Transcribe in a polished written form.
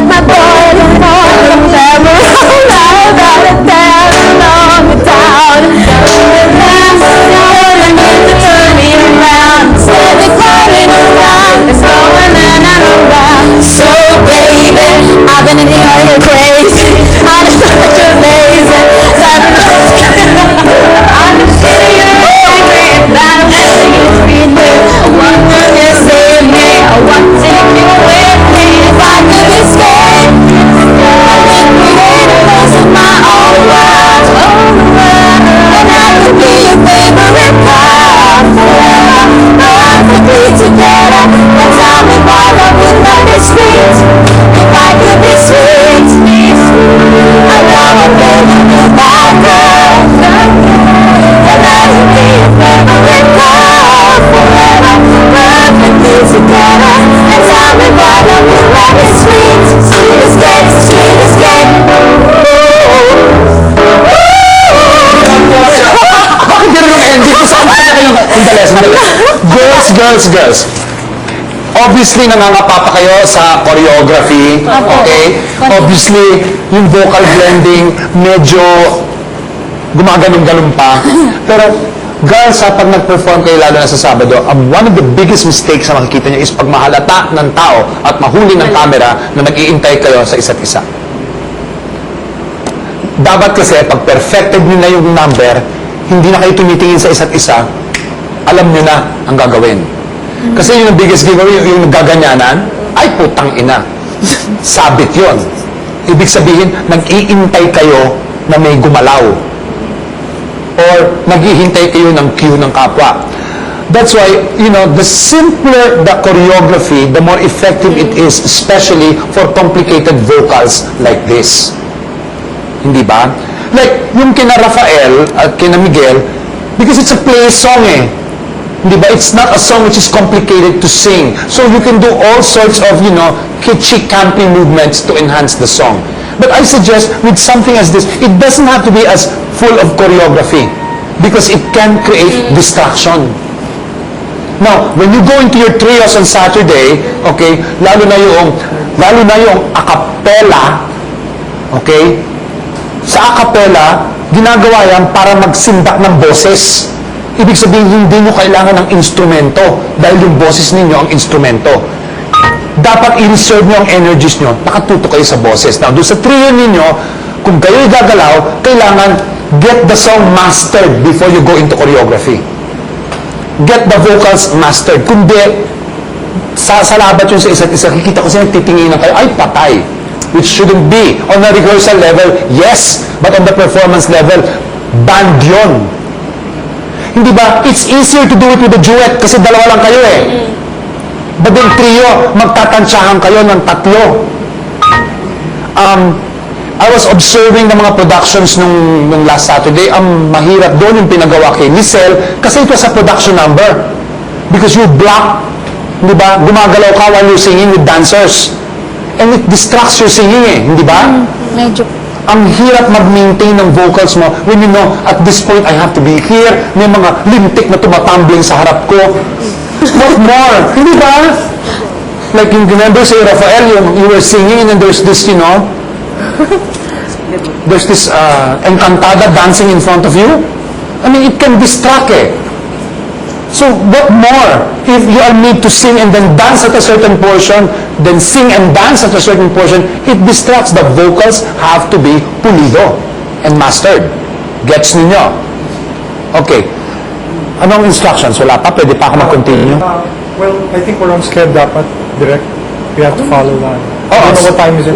let my boy along never allowed out of town along the town. I need to turn me around. Instead of calling around, it's going on and around. So baby, I've been in the air crazy. I'm such a lazy. I'm just sitting here angry and I don't want you to be new. I want you to save me. I want to take you with me. If I could escape, I would create a place of my own world. And I could be your favorite part forever. I could be together. And tell me why love would not be sweet. If I could be sweet, I know I'm living in my girl. And I could be your favorite part forever. Love could be together. And tell me why love would not be sweet. Sweet escape, sweet escape. Bakit gano'n ang ending ko? Saan pa kayo? Sandali. Girls. Obviously, nangangapa pa kayo sa choreography. Okay? Obviously, yung vocal blending, medyo gumaganong-ganong pa. Pero, girls, pag nag-perform kayo lalo na sa Sabado, one of the biggest mistakes na makikita nyo is pag mahalata ng tao at mahuli ng camera na nag-iintay kayo sa isa't isa. Dapat kasi, pag perfected nyo na yung number, hindi na kayo tumitingin sa isa't isa, alam nyo na ang gagawin. Kasi yung biggest giveaway, yung nagaganyanan, ay putang ina. Sabit yon. Ibig sabihin, nag-iintay kayo na may gumalaw. Or naghihintay kayo ng cue ng kapwa. That's why, the simpler the choreography, the more effective it is, especially for complicated vocals like this. Hindi ba? Like, yung kina Rafael at kina Miguel, because it's a play song eh. Hindi ba? It's not a song which is complicated to sing. So you can do all sorts of, kitschy, campy movements to enhance the song. But I suggest with something as this, it doesn't have to be as full of choreography because it can create distraction. Now, when you go into your trios on Saturday, okay, lalo na yung a cappella, okay, sa a cappella, ginagawa yan para magsindak ng boses. Ibig sabihin, hindi nyo kailangan ng instrumento dahil yung boses ninyo ang instrumento. Dapat i-reserve nyo ang energies nyo, nakatuto kayo sa boses. Now, doon sa trio ninyo, kung kayo'y gagalaw, kailangan get the song mastered before you go into choreography. Get the vocals mastered. Kundi, sasalabat yun sa isa't isa, kikita ko siya nagtitinginan kayo, ay patay. Which shouldn't be. On the rehearsal level, yes, but on the performance level, band yun. Hindi ba? It's easier to do it with a duet kasi dalawa lang kayo eh. But then trio, magtatansyahan kayo ng tatlo. I was observing ng mga productions nung last Saturday. Ang mahirap doon yung pinagawa kay Lisel kasi ito sa production number. Because you block, hindi ba? Gumagalaw ka while you're singing with dancers. And it distracts your singing eh, hindi ba? Medyo. Ang hirap mag-maintain ng vocals mo when you know, at this point, I have to be here. May mga lintik na tumatumbling sa harap ko. What more? Hindi ba? Like, yung remember si Rafael, you were singing and there's this, there's this encantada dancing in front of you. I mean, it can distract eh. So, what more? If you are made to sing and then dance at a certain portion, then sing and dance at a certain portion, it distracts. The vocals have to be pulido and mastered. Gets ninyo? Okay. Anong instructions? Wala pa? Pwede pa ako mag-continue? Well, I think we're on schedule dapat, direct. We have to follow that. I don't know what time is it.